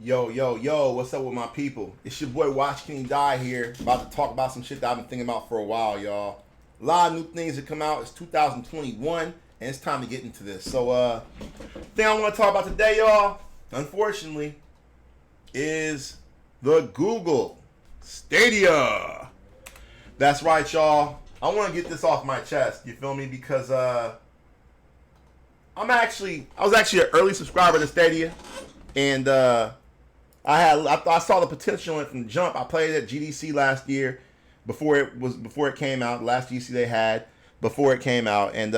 Yo, yo, yo, what's up with my people? It's your boy Watch Kenny Die here, about to talk about some shit that I've been thinking about for a while, y'all. A lot of new things that come out. It's 2021, and it's time to get into this. So, thing I want to talk about today, y'all, unfortunately, is the Google Stadia. That's right, y'all. I want to get this off my chest, you feel me? Because, I was actually an early subscriber to Stadia, and, I saw the potential in it from the jump. I played at GDC last year before it came out. The last GDC they had before it came out, and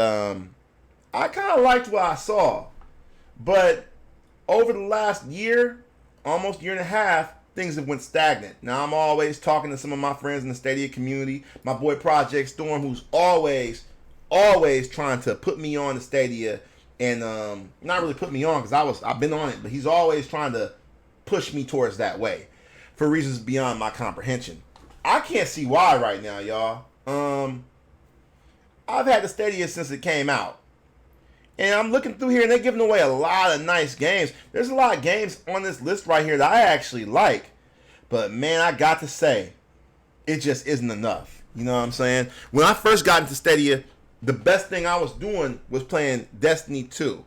I kind of liked what I saw. But over the last year, almost year and a half, things have went stagnant. Now I'm always talking to some of my friends in the Stadia community. My boy Project Storm, who's always trying to put me on the Stadia, and not really put me on because I've been on it, but he's always trying to push me towards that way for reasons beyond my comprehension. I can't see why right now, y'all. I've had the Stadia since it came out, and I'm looking through here and they're giving away a lot of nice games. There's a lot of games on this list right here that I actually like, but man, I got to say, it just isn't enough. You know what I'm saying? When I first got into Stadia, the best thing I was doing was playing Destiny 2,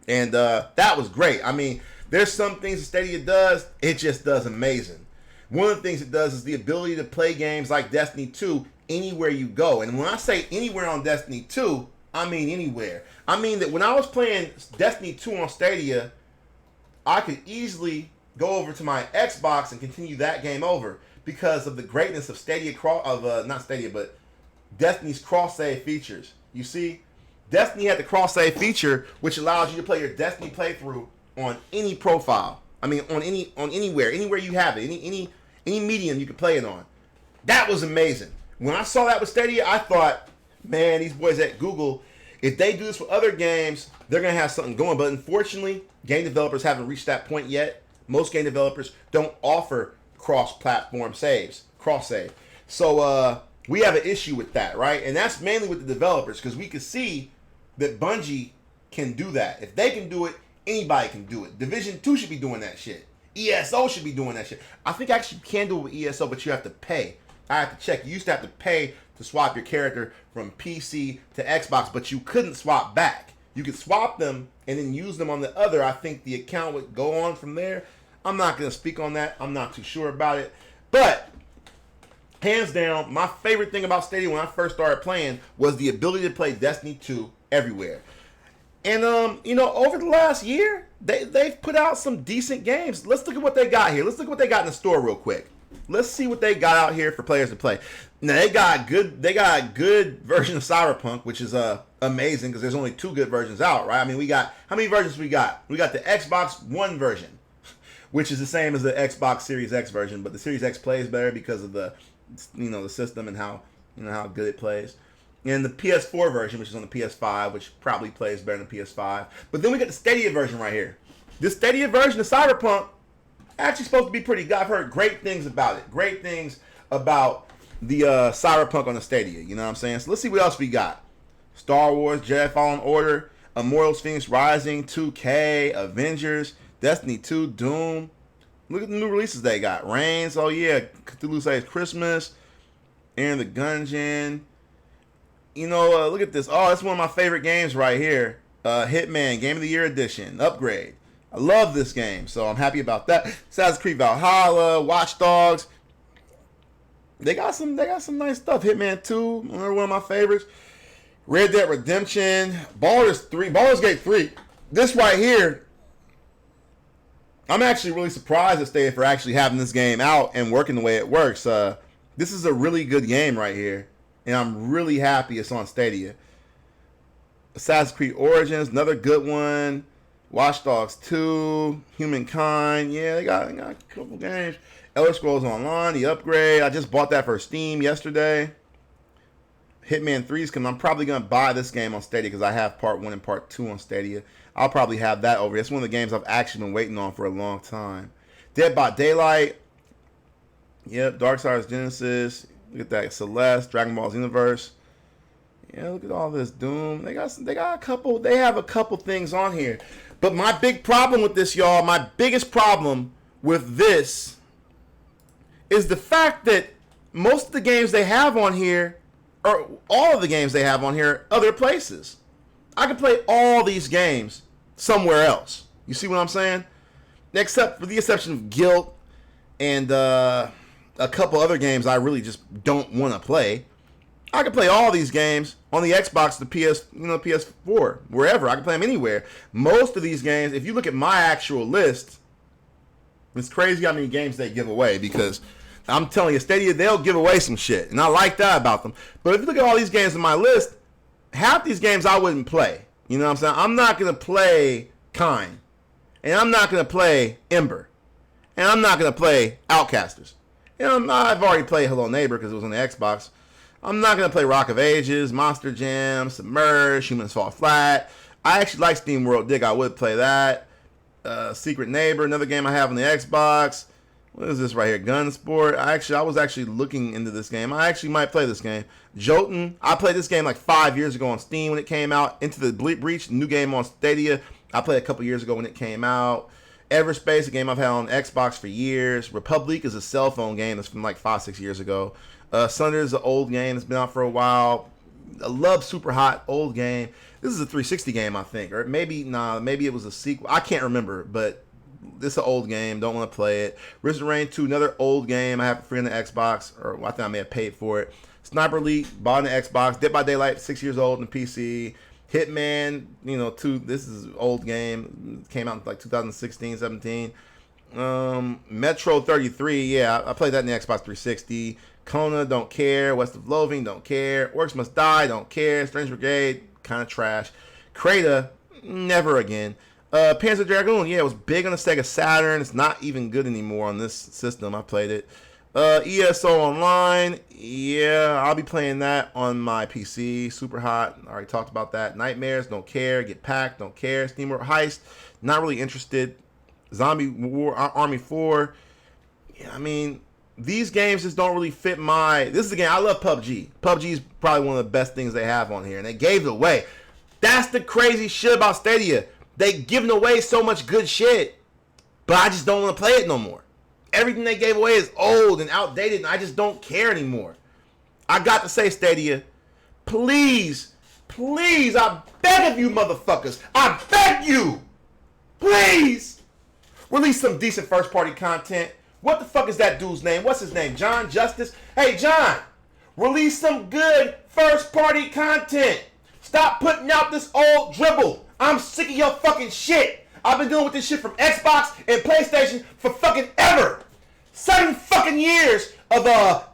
and that was great. I mean, there's some things that Stadia does, it just does amazing. One of the things it does is the ability to play games like Destiny 2 anywhere you go. And when I say anywhere on Destiny 2, I mean anywhere. I mean that when I was playing Destiny 2 on Stadia, I could easily go over to my Xbox and continue that game over because of the greatness of Destiny's cross-save features. You see, Destiny had the cross-save feature, which allows you to play your Destiny playthrough on any profile. I mean, on anywhere you have it, any medium you can play it on. That was amazing. When I saw that with Stadia, I thought, man, these boys at Google, if they do this for other games, they're gonna have something going. But unfortunately, game developers haven't reached that point yet. Most game developers don't offer cross-platform cross-save. So we have an issue with that, right? And that's mainly with the developers, because we can see that Bungie can do that. If they can do it, anybody can do it. Division 2 should be doing that shit. ESO should be doing that shit. I think actually you can do it with ESO, but you have to pay. I have to check. You used to have to pay to swap your character from PC to Xbox, but you couldn't swap back. You could swap them and then use them on the other. I think the account would go on from there. I'm not going to speak on that. I'm not too sure about it. But hands down, my favorite thing about Stadia when I first started playing was the ability to play Destiny 2 everywhere. And, over the last year, they've put out some decent games. Let's look at what they got here. Let's look at what they got in the store real quick. Let's see what they got out here for players to play. Now, they got a good version of Cyberpunk, which is amazing because there's only 2 good versions out, right? I mean, how many versions we got? We got the Xbox One version, which is the same as the Xbox Series X version, but the Series X plays better because of the system and how good it plays. And the PS4 version, which is on the PS5, which probably plays better than the PS5. But then we got the Stadia version right here. This Stadia version of Cyberpunk actually supposed to be pretty good. I've heard great things about it. Great things about the Cyberpunk on the Stadia. You know what I'm saying? So let's see what else we got. Star Wars, Jedi Fallen Order, Immortals Phoenix Rising, 2K, Avengers, Destiny 2, Doom. Look at the new releases they got. Reigns, oh yeah, Cthulhu Saves Christmas, Enter the Gungeon. Look at this. Oh, that's one of my favorite games right here. Hitman, Game of the Year Edition, Upgrade. I love this game, so I'm happy about that. Assassin's Creed Valhalla, Watch Dogs. They got some nice stuff. Hitman 2, another one of my favorites. Red Dead Redemption, Baldur's Gate 3. This right here, I'm actually really surprised at Stadia for actually having this game out and working the way it works. This is a really good game right here. And I'm really happy it's on Stadia. Assassin's Creed Origins, another good one. Watch Dogs 2, Humankind. Yeah, they got a couple games. Elder Scrolls Online, The Upgrade. I just bought that for Steam yesterday. Hitman 3 is coming. I'm probably going to buy this game on Stadia because I have Part 1 and Part 2 on Stadia. I'll probably have that over. That's one of the games I've actually been waiting on for a long time. Dead by Daylight. Yep, Darksiders Genesis. Look at that, Celeste, Dragon Ball Xenoverse. Yeah, look at all this Doom. They have a couple things on here. But my big problem with this, y'all, my biggest problem with this is the fact that most of the games they have on here, or all of the games they have on here, other places. I can play all these games somewhere else. You see what I'm saying? Except for the exception of Guilt and a couple other games I really just don't want to play. I can play all these games on the Xbox, the PS4, wherever. I can play them anywhere. Most of these games, if you look at my actual list, it's crazy how many games they give away, because I'm telling you, Stadia, they'll give away some shit, and I like that about them. But if you look at all these games in my list, half these games I wouldn't play. You know what I'm saying? I'm not going to play Kine, and I'm not going to play Ember, and I'm not going to play Outcasters. And I've already played Hello Neighbor because it was on the Xbox. I'm not going to play Rock of Ages, Monster Jam, Submerge, Humans Fall Flat. I actually like Steam World Dig. I would play that. Secret Neighbor, another game I have on the Xbox. What is this right here? Gunsport. I was actually looking into this game. I actually might play this game. Jotun. I played this game like 5 years ago on Steam when it came out. Into the Breach, new game on Stadia. I played a couple years ago when it came out. Everspace, a game I've had on Xbox for years. Republic is a cell phone game that's from like 5-6 years ago. Sunder is an old game that's been out for a while. I love Super Hot, old game. This is a 360 game, I think. Or maybe it was a sequel. I can't remember, but this is an old game. Don't want to play it. Risen Reign 2, another old game. I have it free on the Xbox, or I think I may have paid for it. Sniper Elite, bought on the Xbox. Dead by Daylight, 6 years old on the PC. Hitman, 2. This is an old game. It came out in like 2016, 17. Metro 33, yeah, I played that in the Xbox 360. Kona, don't care. West of Loathing, don't care. Orcs Must Die, don't care. Strange Brigade, kind of trash. Krata, never again. Panzer Dragoon, yeah, it was big on the Sega Saturn. It's not even good anymore on this system. I played it. ESO Online, yeah, I'll be playing that on my PC. Super Hot, I already talked about that. Nightmares, don't care. Get Packed, don't care. SteamWorld Heist, not really interested. Zombie War Army 4, yeah, I mean, these games just don't really fit this is a game, I love PUBG. PUBG is probably one of the best things they have on here, and they gave it away. That's the crazy shit about Stadia. They giving away so much good shit, but I just don't want to play it no more. Everything they gave away is old and outdated, and I just don't care anymore. I got to say, Stadia, please, I beg of you motherfuckers, I beg you, please, release some decent first-party content. What the fuck is that dude's name? What's his name? John Justice? Hey, John, release some good first-party content. Stop putting out this old dribble. I'm sick of your fucking shit. I've been dealing with this shit from Xbox and PlayStation for fucking ever. 7 fucking years of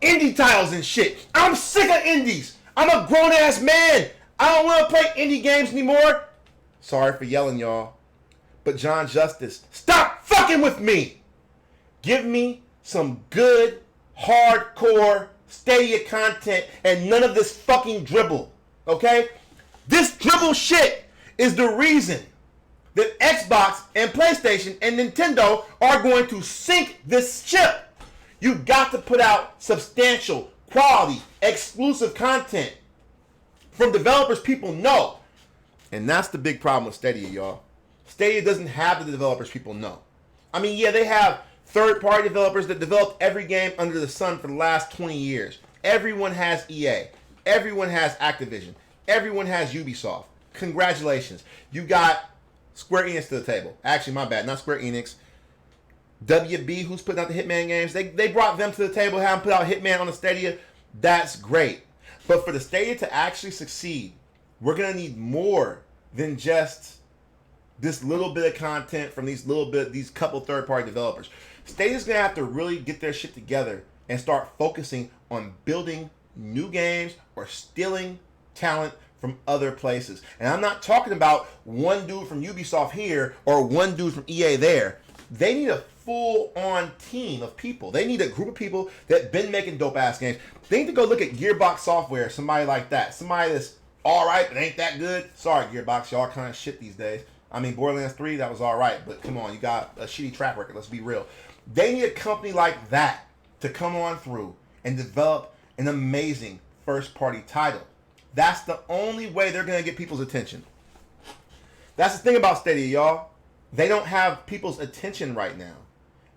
indie titles and shit. I'm sick of indies. I'm a grown-ass man. I don't want to play indie games anymore. Sorry for yelling, y'all. But John Justice, stop fucking with me. Give me some good, hardcore Stadia content and none of this fucking dribble. Okay? This dribble shit is the reason that Xbox and PlayStation and Nintendo are going to sink this ship. You got to put out substantial, quality, exclusive content from developers people know. And that's the big problem with Stadia, y'all. Stadia doesn't have the developers people know. I mean, yeah, they have third-party developers that developed every game under the sun for the last 20 years. Everyone has EA. Everyone has Activision. Everyone has Ubisoft. Congratulations. You got Square Enix to the table. Actually, my bad. Not Square Enix. WB, who's putting out the Hitman games. They brought them to the table, have them put out Hitman on the Stadia. That's great. But for the Stadia to actually succeed, we're going to need more than just this little bit of content from these couple third-party developers. Stadia's going to have to really get their shit together and start focusing on building new games or stealing talent from other places. And I'm not talking about one dude from Ubisoft here or one dude from EA there. They need a full-on team of people. They need a group of people that been making dope-ass games. They need to go look at Gearbox Software, somebody like that. Somebody that's all right, but ain't that good. Sorry, Gearbox, y'all kind of shit these days. I mean, Borderlands 3, that was all right, but come on, you got a shitty track record. Let's be real. They need a company like that to come on through and develop an amazing first-party title. That's the only way they're going to get people's attention. That's the thing about Stadia, y'all. they don't have people's attention right now.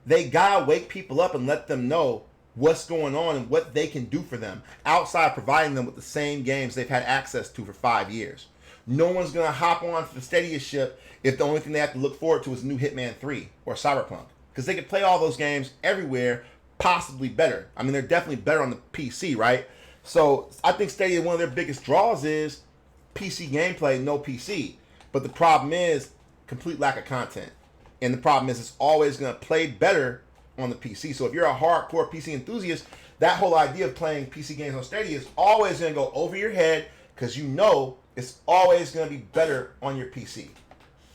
They gotta wake people up and let them know what's going on and what they can do for them outside providing them with the same games they've had access to for 5 years. No one's gonna hop on the Stadia ship if the only thing they have to look forward to is new Hitman 3 or Cyberpunk, because they can play all those games everywhere, possibly better. I mean, they're definitely better on the PC, right? So I think Stadia, one of their biggest draws is PC gameplay, no PC. But the problem is complete lack of content. And the problem is it's always going to play better on the PC. So if you're a hardcore PC enthusiast, that whole idea of playing PC games on Stadia is always going to go over your head, because you know it's always going to be better on your PC.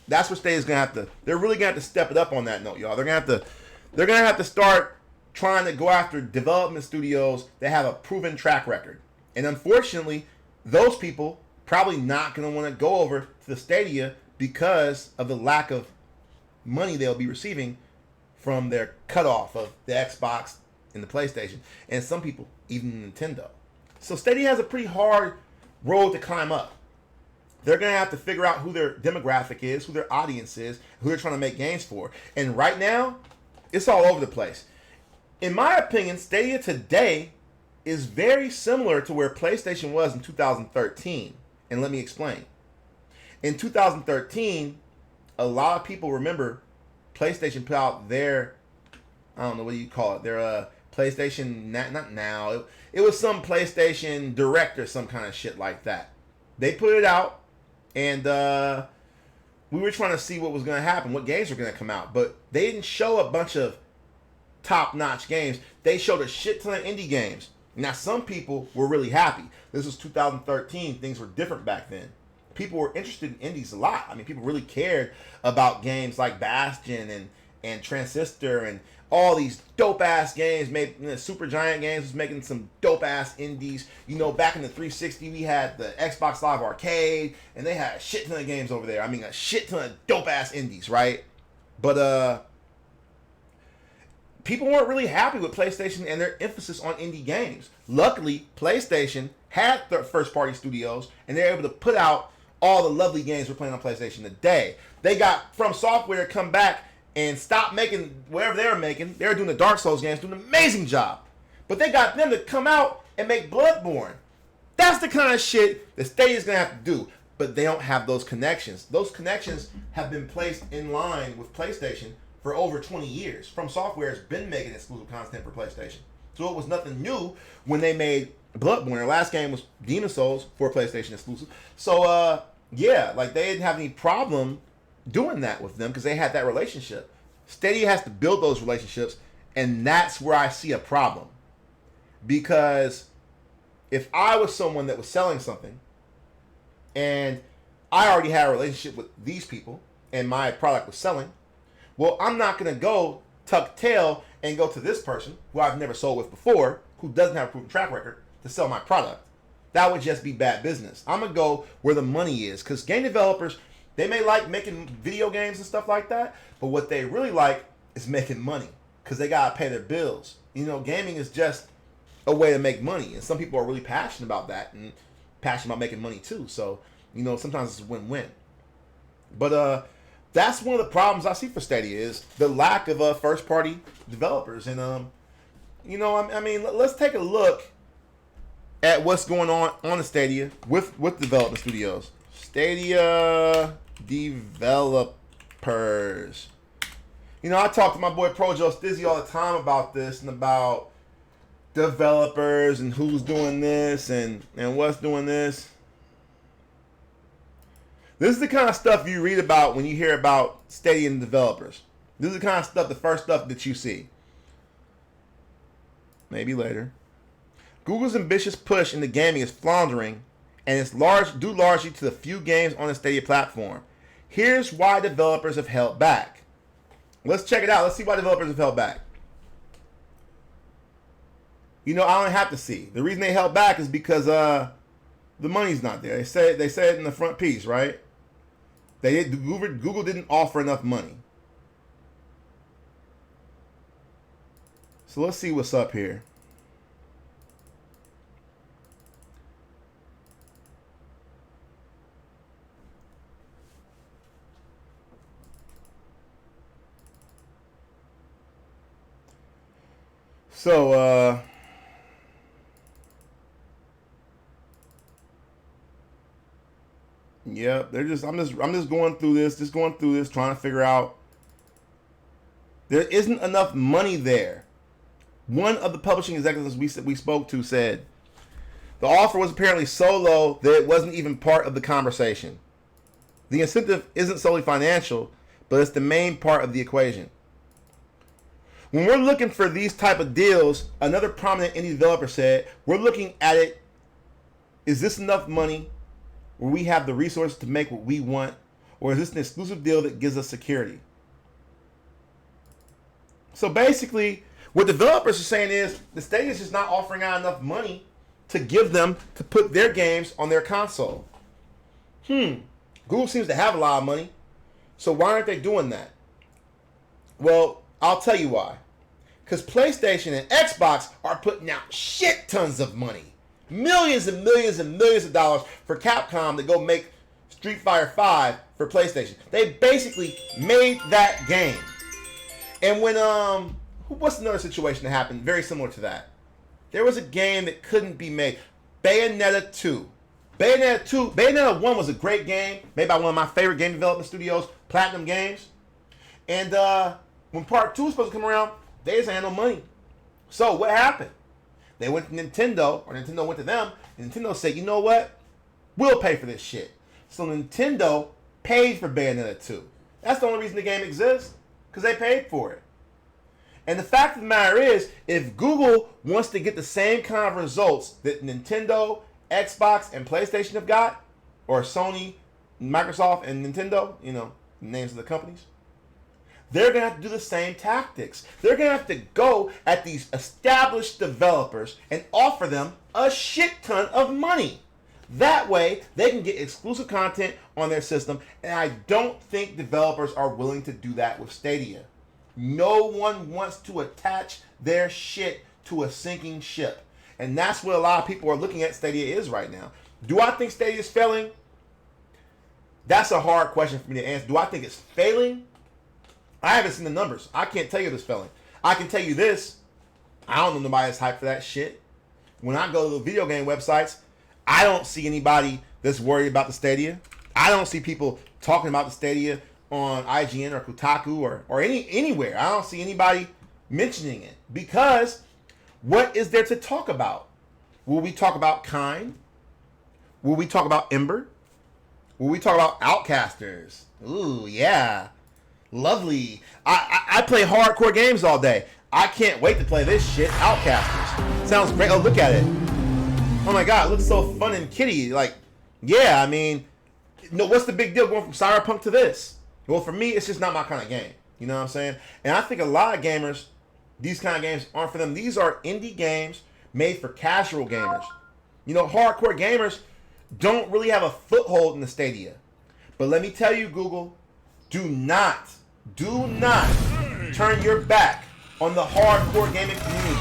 That's what Stadia's going to have to. They're really going to have to step it up on that note, y'all. They're going to have to start trying to go after development studios that have a proven track record. And unfortunately, those people probably not going to want to go over to the Stadia because of the lack of money they'll be receiving from their cutoff of the Xbox and the PlayStation, and some people even Nintendo. So Stadia has a pretty hard road to climb up. They're going to have to figure out who their demographic is, who their audience is, who they're trying to make games for. And right now, it's all over the place. In my opinion, Stadia today is very similar to where PlayStation was in 2013. And let me explain. In 2013, a lot of people remember PlayStation put out their, I don't know, what do you call it? Their PlayStation, not now. It was some PlayStation Direct or some kind of shit like that. They put it out, and we were trying to see what was going to happen, what games were going to come out. But they didn't show a bunch of top-notch games. They showed a shit ton of indie games. Now, some people were really happy. This was 2013. Things were different back then. People were interested in indies a lot. I mean, people really cared about games like Bastion and Transistor and all these dope-ass games. Made, Super Giant Games was making some dope-ass indies. You know, back in the 360, we had the Xbox Live Arcade, and they had a shit ton of games over there. I mean, a shit ton of dope-ass indies, right? But, people weren't really happy with PlayStation and their emphasis on indie games. Luckily, PlayStation had their first-party studios, and they're able to put out all the lovely games we're playing on PlayStation today. They got From Software to come back and stop making whatever they were making. They were doing the Dark Souls games, doing an amazing job. But they got them to come out and make Bloodborne. That's the kind of shit that Stadia's going to have to do. But they don't have those connections. Those connections have been placed in line with PlayStation for over 20 years. From Software has been making exclusive content for PlayStation. So it was nothing new when they made Bloodborne. Their last game was Demon Souls for PlayStation exclusive. So, yeah, like they didn't have any problem doing that with them because they had that relationship. Stadia has to build those relationships, and that's where I see a problem. Because if I was someone that was selling something, and I already had a relationship with these people, and my product was selling, well, I'm not going to go tuck tail and go to this person who I've never sold with before, who doesn't have a proven track record, to sell my product. That would just be bad business. I'm going to go where the money is, because game developers, they may like making video games and stuff like that, but what they really like is making money, because they got to pay their bills. You know, gaming is just a way to make money, and some people are really passionate about that and passionate about making money too. So, you know, sometimes it's a win-win. But that's one of the problems I see for Stadia is the lack of first-party developers. And, you know, I mean, let's take a look at what's going on the Stadia with development studios. Stadia developers. You know, I talk to my boy Projo Stizzy all the time about this and about developers and who's doing this and what's doing this. This is the kind of stuff you read about when you hear about Stadia and developers. This is the kind of stuff, the first stuff that you see. Maybe later. Google's ambitious push into gaming is floundering, and it's due largely to the few games on the Stadia platform. Here's why developers have held back. Let's check it out. Let's see why developers have held back. You know, I don't have to see. The reason they held back is because the money's not there. They said it in the front piece, right? Google didn't offer enough money. So let's see what's up here. So, yeah, I'm just going through this, trying to figure out. There isn't enough money there. One of the publishing executives we spoke to said the offer was apparently so low that it wasn't even part of the conversation. The incentive isn't solely financial, but it's the main part of the equation. When we're looking for these type of deals, another prominent indie developer said, we're looking at it, is this enough money where we have the resources to make what we want, or is this an exclusive deal that gives us security? So basically, what developers are saying is the Stadia is just not offering out enough money to give them to put their games on their console. Google seems to have a lot of money, so why aren't they doing that? Well, I'll tell you why. Because PlayStation and Xbox are putting out shit tons of money. Millions and millions and millions of dollars for Capcom to go make Street Fighter V for PlayStation. They basically made that game. And when, what's another situation that happened very similar to that? There was a game that couldn't be made. Bayonetta 2. Bayonetta 1 was a great game, made by one of my favorite game development studios, Platinum Games. And when part 2 was supposed to come around, they just had no money. So what happened? They went to Nintendo, or Nintendo went to them, and Nintendo said, you know what? We'll pay for this shit. So Nintendo paid for Bayonetta 2. That's the only reason the game exists, because they paid for it. And the fact of the matter is, if Google wants to get the same kind of results that Nintendo, Xbox, and PlayStation have got, or Sony, Microsoft, and Nintendo, you know, the names of the companies, they're going to have to do the same tactics. They're going to have to go at these established developers and offer them a shit ton of money. That way, they can get exclusive content on their system, and I don't think developers are willing to do that with Stadia. No one wants to attach their shit to a sinking ship. And that's what a lot of people are looking at Stadia is right now. Do I think Stadia is failing? That's a hard question for me to answer. Do I think it's failing? I haven't seen the numbers. I can't tell you if it's failing. I can tell you this. I don't know nobody that's hyped for that shit. When I go to the video game websites, I don't see anybody that's worried about the Stadia. I don't see people talking about the Stadia on IGN or Kotaku or anywhere. I don't see anybody mentioning it. Because what is there to talk about? Will we talk about Kind? Will we talk about Ember? Will we talk about Outcasters? Ooh, yeah. Lovely. I play hardcore games all day. I can't wait to play this shit. Outcasters. Sounds great. Oh, look at it. Oh my god, it looks so fun and kitty. Like, yeah, I mean, no, what's the big deal going from Cyberpunk to this? Well, for me, it's just not my kind of game. You know what I'm saying? And I think a lot of gamers, these kind of games aren't for them. These are indie games made for casual gamers. You know, hardcore gamers don't really have a foothold in the Stadia. But let me tell you, Google, do not turn your back on the hardcore gaming community.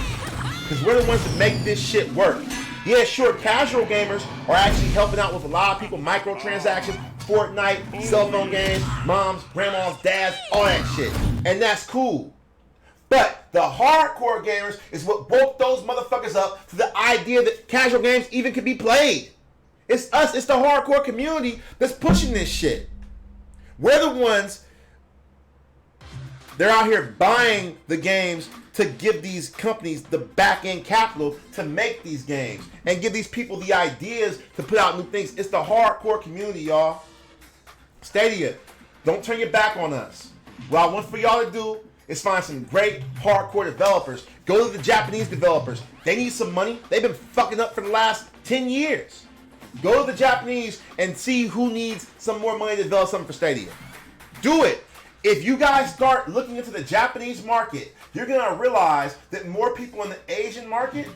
Because we're the ones that make this shit work. Yeah, sure, casual gamers are actually helping out with a lot of people, microtransactions, Fortnite, cell phone games, moms, grandmas, dads, all that shit. And that's cool. But the hardcore gamers is what woke those motherfuckers up to the idea that casual games even can be played. It's us, it's the hardcore community that's pushing this shit. We're the ones, they're out here buying the games to give these companies the back-end capital to make these games and give these people the ideas to put out new things. It's the hardcore community, y'all. Stadia, don't turn your back on us. What I want for y'all to do is find some great hardcore developers. Go to the Japanese developers. They need some money. They've been fucking up for the last 10 years. Go to the Japanese and see who needs some more money to develop something for Stadia. Do it. If you guys start looking into the Japanese market, you're going to realize that more people in the Asian market,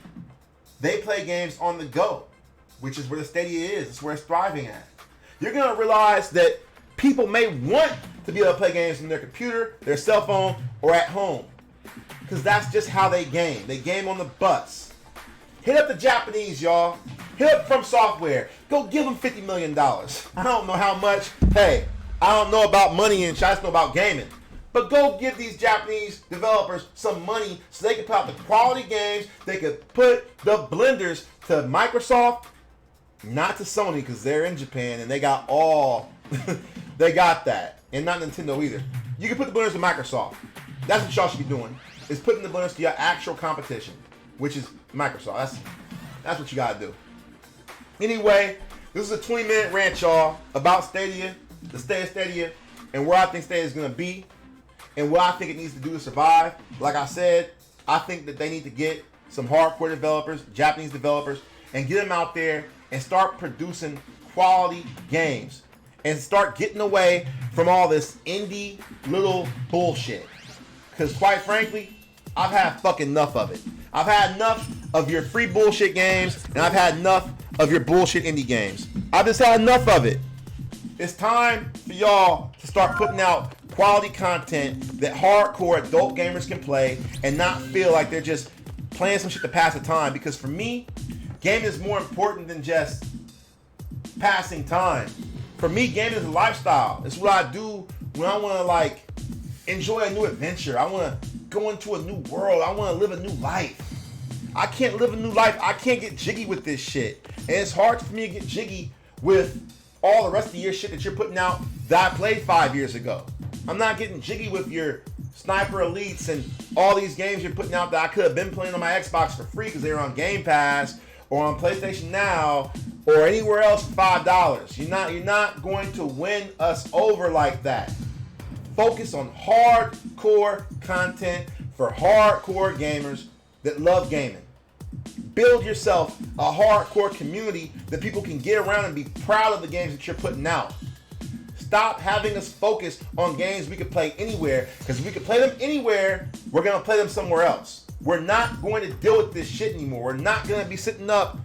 they play games on the go, which is where the Stadia is. It's where it's thriving at. You're going to realize that people may want to be able to play games from their computer, their cell phone, or at home. Because that's just how they game. They game on the bus. Hit up the Japanese, y'all. Hit up From Software. Go give them $50 million. I don't know how much. Hey, I don't know about money and shit. I just know about gaming. But go give these Japanese developers some money so they can put out the quality games. They could put the blenders to Microsoft, not to Sony, because they're in Japan and they got all, they got that. And not Nintendo either. You can put the blenders to Microsoft. That's what y'all should be doing, is putting the blenders to your actual competition, which is Microsoft. That's what you got to do. Anyway, this is a 20-minute rant, y'all, about Stadia, the state of Stadia, and where I think Stadia is going to be, and what I think it needs to do to survive. Like I said, I think that they need to get some hardcore developers, Japanese developers, and get them out there and start producing quality games. And start getting away from all this indie little bullshit. Because quite frankly, I've had fucking enough of it. I've had enough of your free bullshit games, and I've had enough of your bullshit indie games. I've just had enough of it. It's time for y'all to start putting out quality content that hardcore adult gamers can play and not feel like they're just playing some shit to pass the time. Because for me, gaming is more important than just passing time. For me, gaming is a lifestyle. It's what I do when I want to like enjoy a new adventure. I want to go into a new world. I want to live a new life. I can't live a new life. I can't get jiggy with this shit. And it's hard for me to get jiggy with all the rest of your shit that you're putting out that I played 5 years ago. I'm not getting jiggy with your Sniper Elites and all these games you're putting out that I could have been playing on my Xbox for free because they were on Game Pass or on PlayStation Now or anywhere else for $5. You're not going to win us over like that. Focus on hardcore content for hardcore gamers that love gaming. Build yourself a hardcore community that people can get around and be proud of the games that you're putting out. Stop having us focus on games we can play anywhere, because if we can play them anywhere, we're going to play them somewhere else. We're not going to deal with this shit anymore. We're not going to be sitting up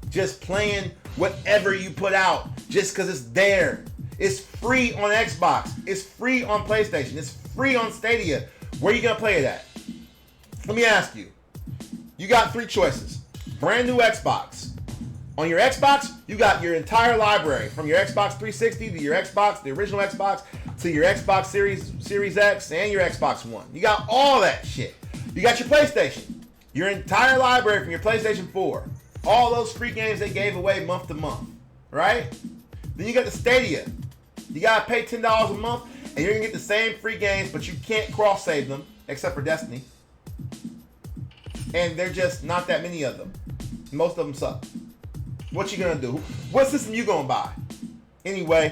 just playing whatever you put out just because it's there. It's free on Xbox. It's free on PlayStation. It's free on Stadia. Where are you going to play it at? Let me ask you. You got three choices. Brand new Xbox. On your Xbox, you got your entire library from your Xbox 360 to your Xbox, the original Xbox, to your Xbox Series X and your Xbox One. You got all that shit. You got your PlayStation. Your entire library from your PlayStation 4. All those free games they gave away month to month. Right? Then you got the Stadia. You got to pay $10 a month and you're going to get the same free games, but you can't cross-save them except for Destiny. And they're just not that many of them. Most of them suck. What you gonna do? What system you gonna buy? Anyway,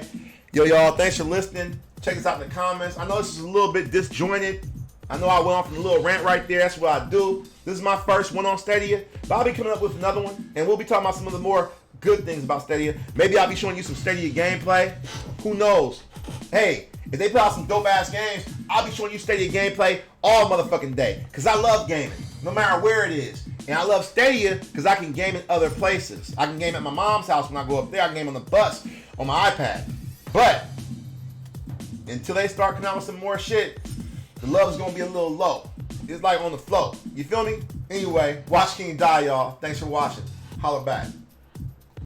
y'all, thanks for listening. Check us out in the comments. I know this is a little bit disjointed. I know I went off on a little rant right there. That's what I do. This is my first one on Stadia, but I'll be coming up with another one, and we'll be talking about some of the more good things about Stadia. Maybe I'll be showing you some Stadia gameplay. Who knows? Hey, if they put out some dope-ass games, I'll be showing you Stadia gameplay all motherfucking day, because I love gaming, no matter where it is. And I love Stadia because I can game in other places. I can game at my mom's house when I go up there. I can game on the bus on my iPad. But until they start coming out with some more shit, the love is going to be a little low. It's like on the flow. You feel me? Anyway, watch King die, y'all. Thanks for watching. Holla back.